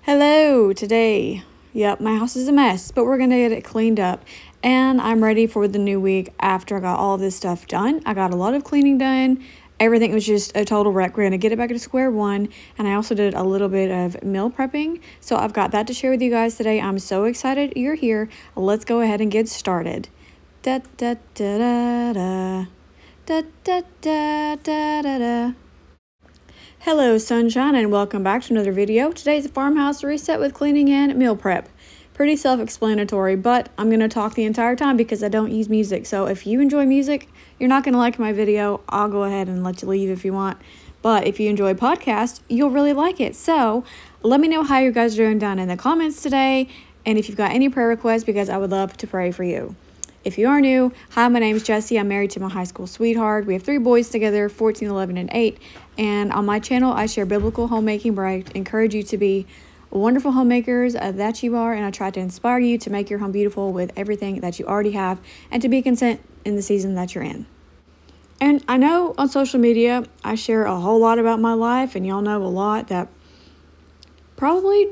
Hello, today, yep, my house is a mess, but we're gonna get it cleaned up, and I'm ready for the new week after I got all this stuff done. I got a lot of cleaning done. Everything was just a total wreck. We're gonna get it back to square one, and I also did a little bit of meal prepping, so I've got that to share with you guys today. I'm so excited you're here. Let's go ahead and get started. Da da da da da da da da da da da. Hello sunshine, and welcome back to another video. Today's a farmhouse reset with cleaning and meal prep. Pretty self-explanatory, but I'm going to talk the entire time because I don't use music. So if you enjoy music, you're not going to like my video. I'll go ahead and let you leave if you want. But if you enjoy podcasts, you'll really like it. So let me know how you guys are doing down in the comments today, and if you've got any prayer requests, because I would love to pray for you. If you are new, hi, my name's Jessie. I'm married to my high school sweetheart. We have 3 boys together, 14, 11, and 8. And on my channel, I share biblical homemaking where I encourage you to be wonderful homemakers that you are. And I try to inspire you to make your home beautiful with everything that you already have and to be content in the season that you're in. And I know on social media, I share a whole lot about my life, and y'all know a lot that probably,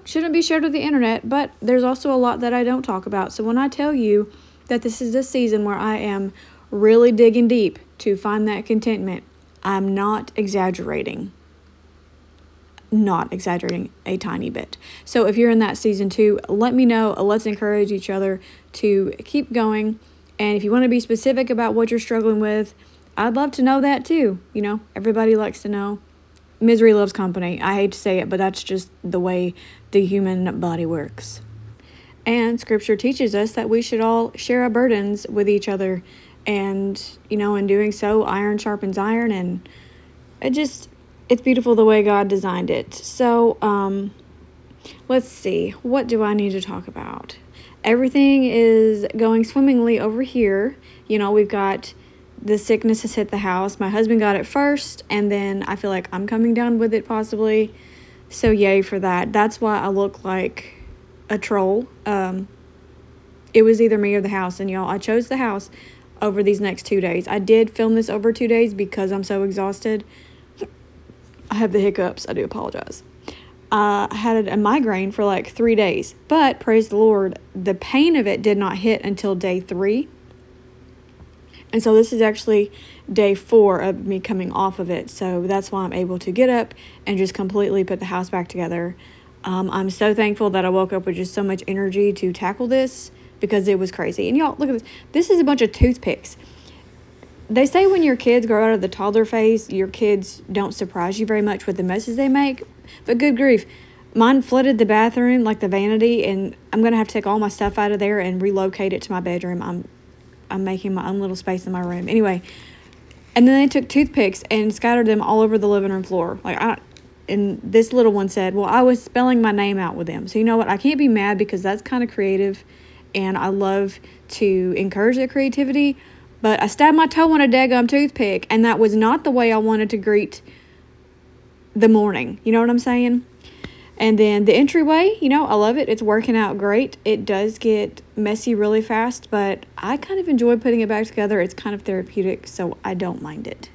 shouldn't be shared with the internet, but there's also a lot that I don't talk about. So when I tell you that this is the season where I am really digging deep to find that contentment, I'm not exaggerating. Not exaggerating a tiny bit. So if you're in that season too, let me know. Let's encourage each other to keep going. And if you want to be specific about what you're struggling with, I'd love to know that too. Everybody likes to know. Misery loves company. I hate to say it, but that's just the way the human body works. And scripture teaches us that we should all share our burdens with each other. And, in doing so, iron sharpens iron. And it's beautiful the way God designed it. So, let's see. What do I need to talk about? Everything is going swimmingly over here. We've got the sickness has hit the house. My husband got it first, and then I feel like I'm coming down with it possibly. So, yay for that. That's why I look like a troll. It was either me or the house, and y'all, I chose the house over these next 2 days. I did film this over 2 days because I'm so exhausted. I have the hiccups. I do apologize. I had a migraine for like 3 days, but praise the Lord, the pain of it did not hit until day 3. And so this is actually day 4 of me coming off of it. So that's why I'm able to get up and just completely put the house back together. I'm so thankful that I woke up with just so much energy to tackle this because it was crazy. And y'all, look at this. This is a bunch of toothpicks. They say when your kids grow out of the toddler phase, your kids don't surprise you very much with the messes they make. But good grief, mine flooded the bathroom, like the vanity, and I'm going to have to take all my stuff out of there and relocate it to my bedroom. I'm making my own little space in my room. Anyway, and then they took toothpicks and scattered them all over the living room floor. And this little one said, well, I was spelling my name out with them. So you know what? I can't be mad because that's kind of creative. And I love to encourage that creativity. But I stabbed my toe on a daggum toothpick. And that was not the way I wanted to greet the morning. You know what I'm saying? And then the entryway, I love it. It's working out great. It does get messy really fast. But I kind of enjoy putting it back together. It's kind of therapeutic. So I don't mind it.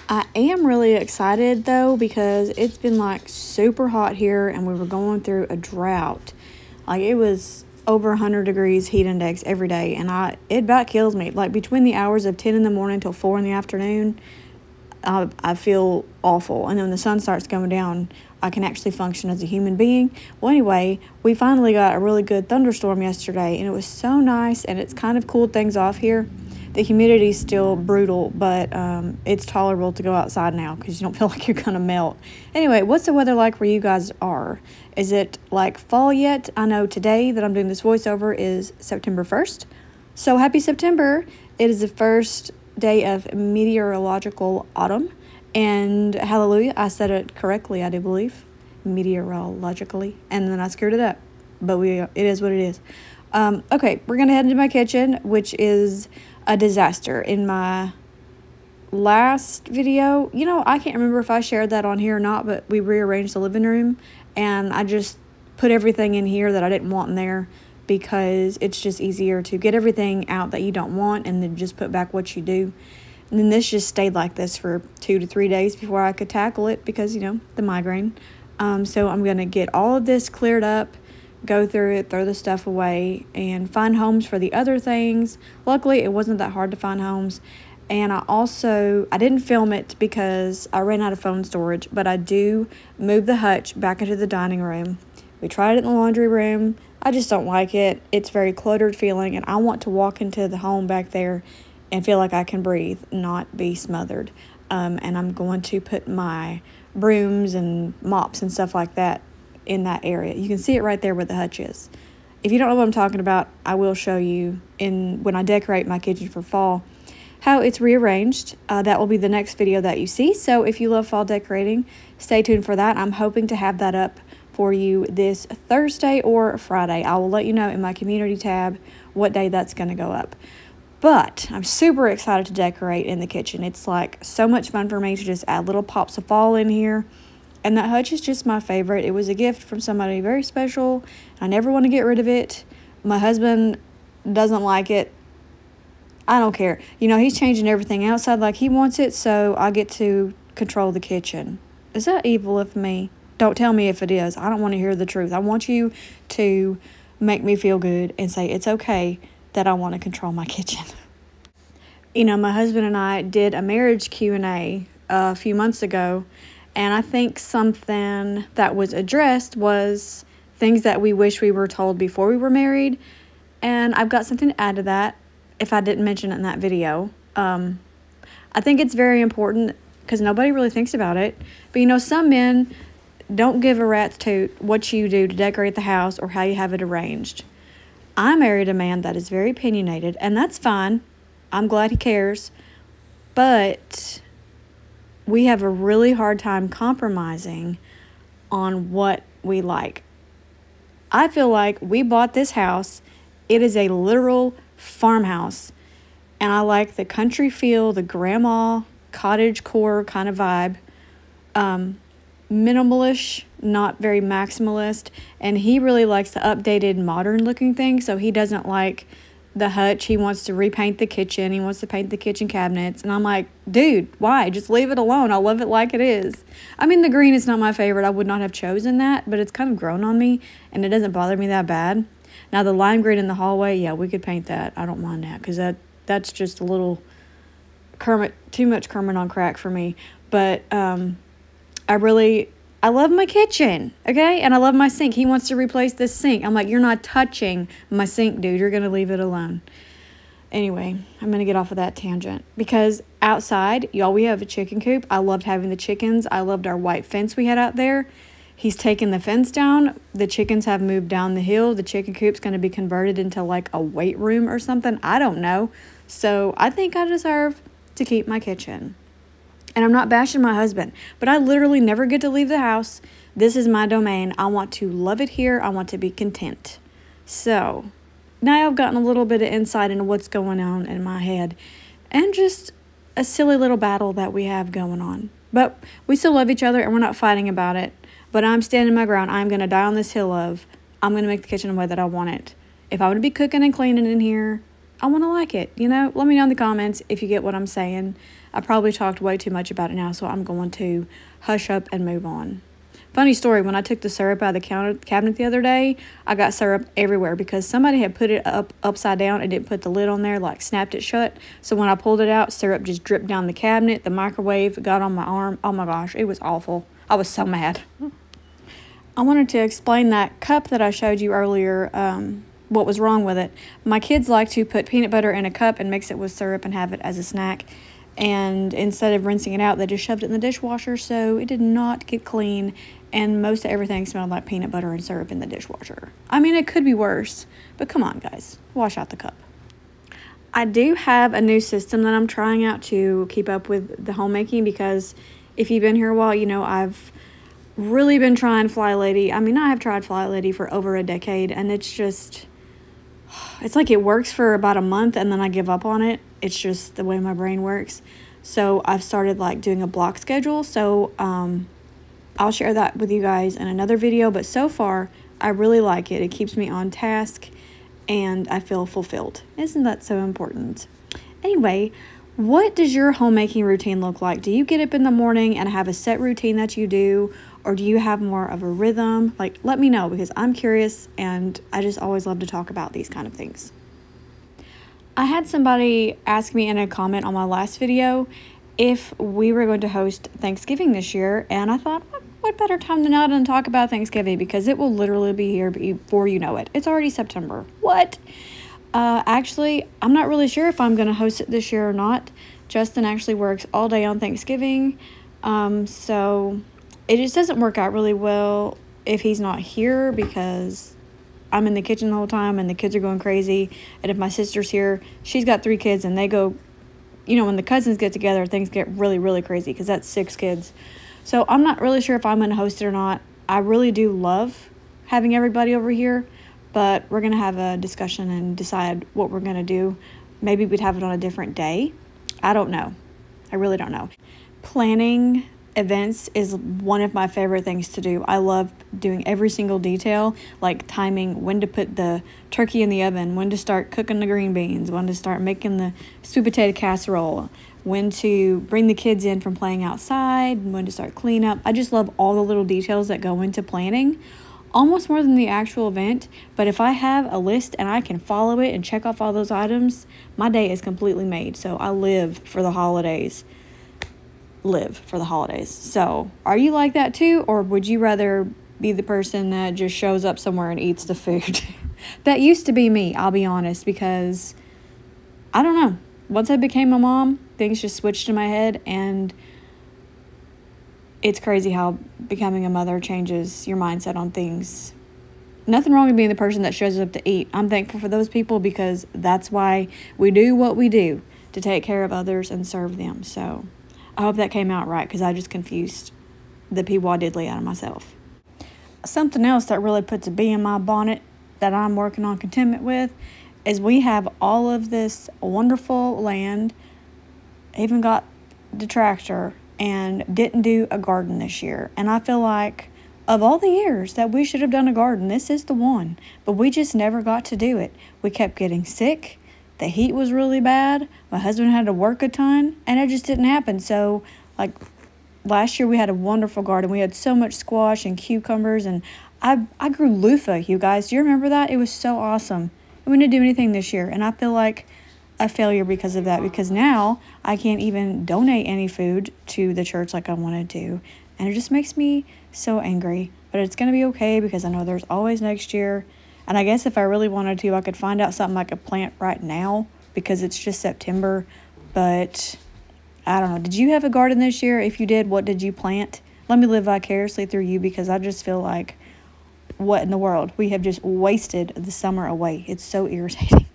I am really excited though because it's been like super hot here and we were going through a drought. Like it was over 100 degrees heat index every day, and it about kills me. Like between the hours of 10 in the morning till 4 in the afternoon, I feel awful. And then when the sun starts going down, I can actually function as a human being. Well, anyway, we finally got a really good thunderstorm yesterday, and it was so nice, and it's kind of cooled things off here. The humidity is still brutal, but it's tolerable to go outside now because you don't feel like you're going to melt. Anyway, what's the weather like where you guys are? Is it like fall yet? I know today that I'm doing this voiceover is September 1st. So happy September. It is the first day of meteorological autumn. And hallelujah, I said it correctly, I do believe. Meteorologically. And then I screwed it up. But it is what it is. Okay, we're going to head into my kitchen, which is a disaster. In my last video, I can't remember if I shared that on here or not, but we rearranged the living room, and I just put everything in here that I didn't want in there because it's just easier to get everything out that you don't want and then just put back what you do. And then this just stayed like this for 2 to 3 days before I could tackle it because, the migraine. So I'm going to get all of this cleared up, go through it, throw the stuff away, and find homes for the other things. Luckily, it wasn't that hard to find homes. And I didn't film it because I ran out of phone storage, but I do move the hutch back into the dining room. We tried it in the laundry room. I just don't like it. It's very cluttered feeling, and I want to walk into the home back there and feel like I can breathe, not be smothered. And I'm going to put my brooms and mops and stuff like that in that area. You can see it right there where the hutch is. If you don't know what I'm talking about, I will show you when I decorate my kitchen for fall how it's rearranged. That will be the next video that you see. So if you love fall decorating, stay tuned for that. I'm hoping to have that up for you this Thursday or Friday. I will let you know in my community tab what day that's going to go up. But I'm super excited to decorate in the kitchen. It's like so much fun for me to just add little pops of fall in here. And that hutch is just my favorite. It was a gift from somebody very special. I never want to get rid of it. My husband doesn't like it. I don't care. You know, he's changing everything outside like he wants it, so I get to control the kitchen. Is that evil of me? Don't tell me if it is. I don't want to hear the truth. I want you to make me feel good and say it's okay that I want to control my kitchen. You know, my husband and I did a marriage Q&A a few months ago, and I think something that was addressed was things that we wish we were told before we were married, and I've got something to add to that if I didn't mention it in that video. I think it's very important because nobody really thinks about it, but you know, some men don't give a rat's toot what you do to decorate the house or how you have it arranged. I married a man that is very opinionated, and that's fine. I'm glad he cares, but we have a really hard time compromising on what we like. I feel like we bought this house. It is a literal farmhouse, and I like the country feel, the grandma cottage core kind of vibe. Minimalish, not very maximalist, and he really likes the updated modern looking thing, so he doesn't like the hutch. He wants to repaint the kitchen. He wants to paint the kitchen cabinets, and I'm like, dude, why? Just leave it alone. I love it like it is. I mean, the green is not my favorite. I would not have chosen that, but it's kind of grown on me, and it doesn't bother me that bad. Now, the lime green in the hallway, yeah, we could paint that. I don't mind that because that's just a little too much Kermit on crack for me. But I love my kitchen, okay? And I love my sink. He wants to replace this sink. I'm like, you're not touching my sink, dude. You're going to leave it alone. Anyway, I'm going to get off of that tangent because outside, y'all, we have a chicken coop. I loved having the chickens. I loved our white fence we had out there. He's taken the fence down. The chickens have moved down the hill. The chicken coop's going to be converted into like a weight room or something. I don't know. So I think I deserve to keep my kitchen. And I'm not bashing my husband, but I literally never get to leave the house. This is my domain. I want to love it here. I want to be content. So now I've gotten a little bit of insight into what's going on in my head and just a silly little battle that we have going on. But we still love each other and we're not fighting about it. But I'm standing my ground. I'm going to die on this hill of I'm going to make the kitchen the way that I want it. If I want to be cooking and cleaning in here, I want to like it. You know, let me know in the comments if you get what I'm saying. I probably talked way too much about it now, so I'm going to hush up and move on. Funny story, when I took the syrup out of the cabinet the other day, I got syrup everywhere because somebody had put it upside down and didn't put the lid on there, like snapped it shut. So when I pulled it out, syrup just dripped down the cabinet. The microwave got on my arm. Oh my gosh, it was awful. I was so mad. I wanted to explain that cup that I showed you earlier, what was wrong with it. My kids like to put peanut butter in a cup and mix it with syrup and have it as a snack. And instead of rinsing it out, they just shoved it in the dishwasher, so it did not get clean. And most of everything smelled like peanut butter and syrup in the dishwasher. I mean, it could be worse, but come on, guys. Wash out the cup. I do have a new system that I'm trying out to keep up with the homemaking because if you've been here a while, you know I've really been trying Fly Lady. I mean, I have tried Fly Lady for over a decade, and it's like it works for about a month, and then I give up on it. It's just the way my brain works. So I've started like doing a block schedule. So I'll share that with you guys in another video. But so far, I really like it. It keeps me on task, and I feel fulfilled. Isn't that so important? Anyway, what does your homemaking routine look like? Do you get up in the morning and have a set routine that you do? or do you have more of a rhythm? Like, let me know, because I'm curious and I just always love to talk about these kind of things. I had somebody ask me in a comment on my last video if we were going to host Thanksgiving this year, and I thought, what better time than now to talk about Thanksgiving, because it will literally be here before you know it. It's already September. What? Actually, I'm not really sure if I'm going to host it this year or not. Justin actually works all day on Thanksgiving, so it just doesn't work out really well if he's not here, because I'm in the kitchen the whole time and the kids are going crazy. And if my sister's here, she's got 3 kids, and they go, you know, when the cousins get together, things get really, really crazy, because that's 6 kids. So I'm not really sure if I'm going to host it or not. I really do love having everybody over here, but we're going to have a discussion and decide what we're going to do. Maybe we'd have it on a different day. I don't know. I really don't know. Planning events is one of my favorite things to do. I love doing every single detail, like timing when to put the turkey in the oven, when to start cooking the green beans, when to start making the sweet potato casserole, when to bring the kids in from playing outside, when to start clean up. I just love all the little details that go into planning, almost more than the actual event. But if I have a list and I can follow it and check off all those items, my day is completely made. So I live for the holidays. So are you like that too, or would you rather be the person that just shows up somewhere and eats the food? That used to be me, I'll be honest, because I don't know, once I became a mom, things just switched in my head, and it's crazy how becoming a mother changes your mindset on things. Nothing wrong with being the person that shows up to eat. I'm thankful for those people, because that's why we do what we do, to take care of others and serve them. So I hope that came out right, because I just confused the P-Wah diddly out of myself. Something else that really puts a bee in my bonnet that I'm working on contentment with is we have all of this wonderful land, even got the tractor, and didn't do a garden this year. And I feel like of all the years that we should have done a garden, this is the one. But we just never got to do it. We kept getting sick. The heat was really bad. My husband had to work a ton, and it just didn't happen. So, like, last year we had a wonderful garden. We had so much squash and cucumbers, and I grew loofah, you guys. Do you remember that? It was so awesome. And we didn't do anything this year, and I feel like a failure because of that, because now I can't even donate any food to the church like I wanted to, and it just makes me so angry. But it's going to be okay, because I know there's always next year. And I guess if I really wanted to, I could find out something I could plant right now, because it's just September. But I don't know. Did you have a garden this year? If you did, what did you plant? Let me live vicariously through you, because I just feel like, what in the world? We have just wasted the summer away. It's so irritating.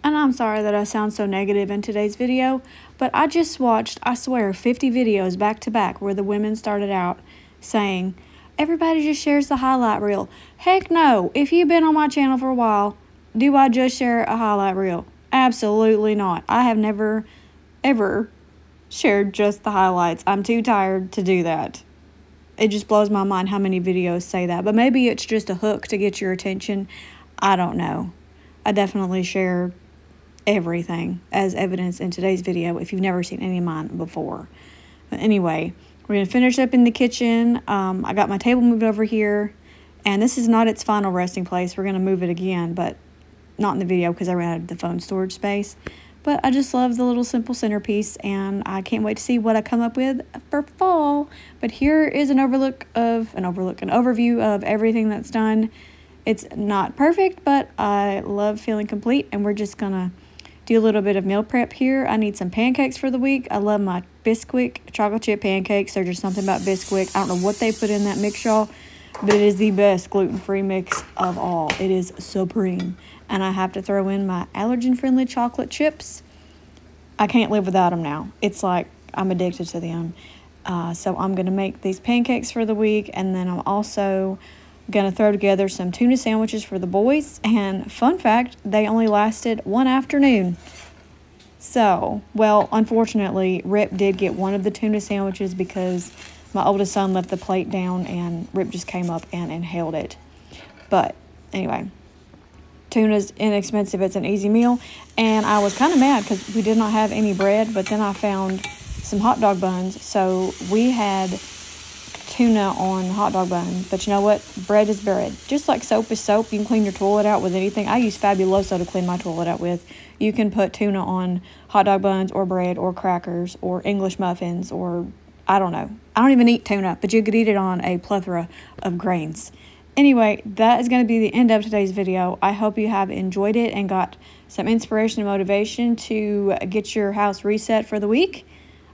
And I'm sorry that I sound so negative in today's video, but I just watched, I swear, 50 videos back to back where the women started out saying, everybody just shares the highlight reel. Heck no. If you've been on my channel for a while, do I just share a highlight reel? Absolutely not. I have never, ever shared just the highlights. I'm too tired to do that. It just blows my mind how many videos say that. But maybe it's just a hook to get your attention. I don't know. I definitely share everything as evidence in today's video if you've never seen any of mine before. But anyway, we're going to finish up in the kitchen. I got my table moved over here, and this is not its final resting place. We're going to move it again, but not in the video because I ran out of the phone storage space. But I just love the little simple centerpiece, and I can't wait to see what I come up with for fall. But here is an overview of everything that's done. It's not perfect, but I love feeling complete, and we're just gonna do a little bit of meal prep here. I need some pancakes for the week. I love my Bisquick chocolate chip pancakes. They're just something about Bisquick. I don't know what they put in that mix, y'all, but it is the best gluten-free mix of all. It is supreme. And I have to throw in my allergen-friendly chocolate chips. I can't live without them now. It's like I'm addicted to them. So I'm going to make these pancakes for the week, and then I'm also going to throw together some tuna sandwiches for the boys. And fun fact, they only lasted one afternoon. So, well, unfortunately, Rip did get one of the tuna sandwiches because my oldest son left the plate down, and Rip just came up and inhaled it. But anyway, tuna's inexpensive. It's an easy meal. And I was kind of mad because we did not have any bread, but then I found some hot dog buns. So we had tuna on hot dog buns. But you know what? Bread is bread. Just like soap is soap, you can clean your toilet out with anything. I use Fabuloso to clean my toilet out with. You can put tuna on hot dog buns or bread or crackers or English muffins or I don't know. I don't even eat tuna, but you could eat it on a plethora of grains. Anyway, that is going to be the end of today's video. I hope you have enjoyed it and got some inspiration and motivation to get your house reset for the week.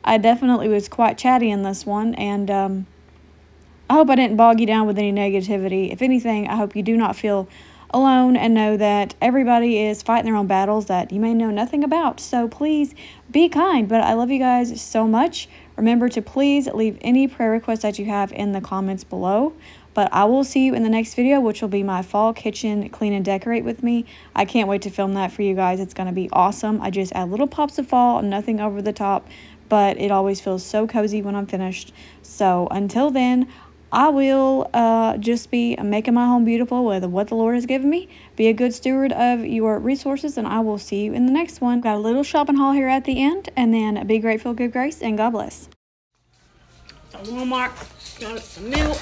I definitely was quite chatty in this one, and I hope I didn't bog you down with any negativity. If anything, I hope you do not feel alone and know that everybody is fighting their own battles that you may know nothing about. So please be kind. But I love you guys so much. Remember to please leave any prayer requests that you have in the comments below. But I will see you in the next video, which will be my fall kitchen clean and decorate with me. I can't wait to film that for you guys. It's going to be awesome. I just add little pops of fall, nothing over the top, but it always feels so cozy when I'm finished. So until then, I will just be making my home beautiful with what the Lord has given me. Be a good steward of your resources, and I will see you in the next one. Got a little shopping haul here at the end, and then be grateful, give grace, and God bless. So Walmart, got some milk.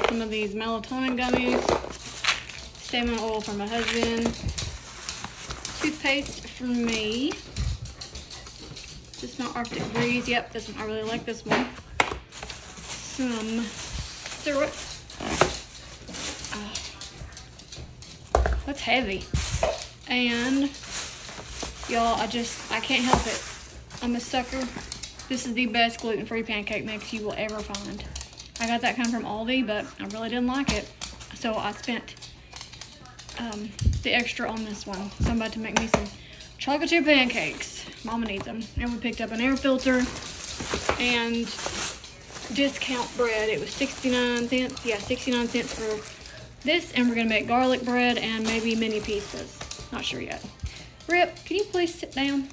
Some of these melatonin gummies, salmon oil for my husband, toothpaste for me. This is my Arctic Breeze. Yep, this one, I really like this one. Some syrup. That's heavy. And y'all, I can't help it. I'm a sucker. This is the best gluten-free pancake mix you will ever find. I got that kind from Aldi, but I really didn't like it. So I spent the extra on this one. So I'm about to make me some chocolate chip pancakes. Mama needs them. And we picked up an air filter and discount bread. It was 69 cents. Yeah, 69 cents for this. And we're going to make garlic bread and maybe mini pizzas. Not sure yet. Rip, can you please sit down?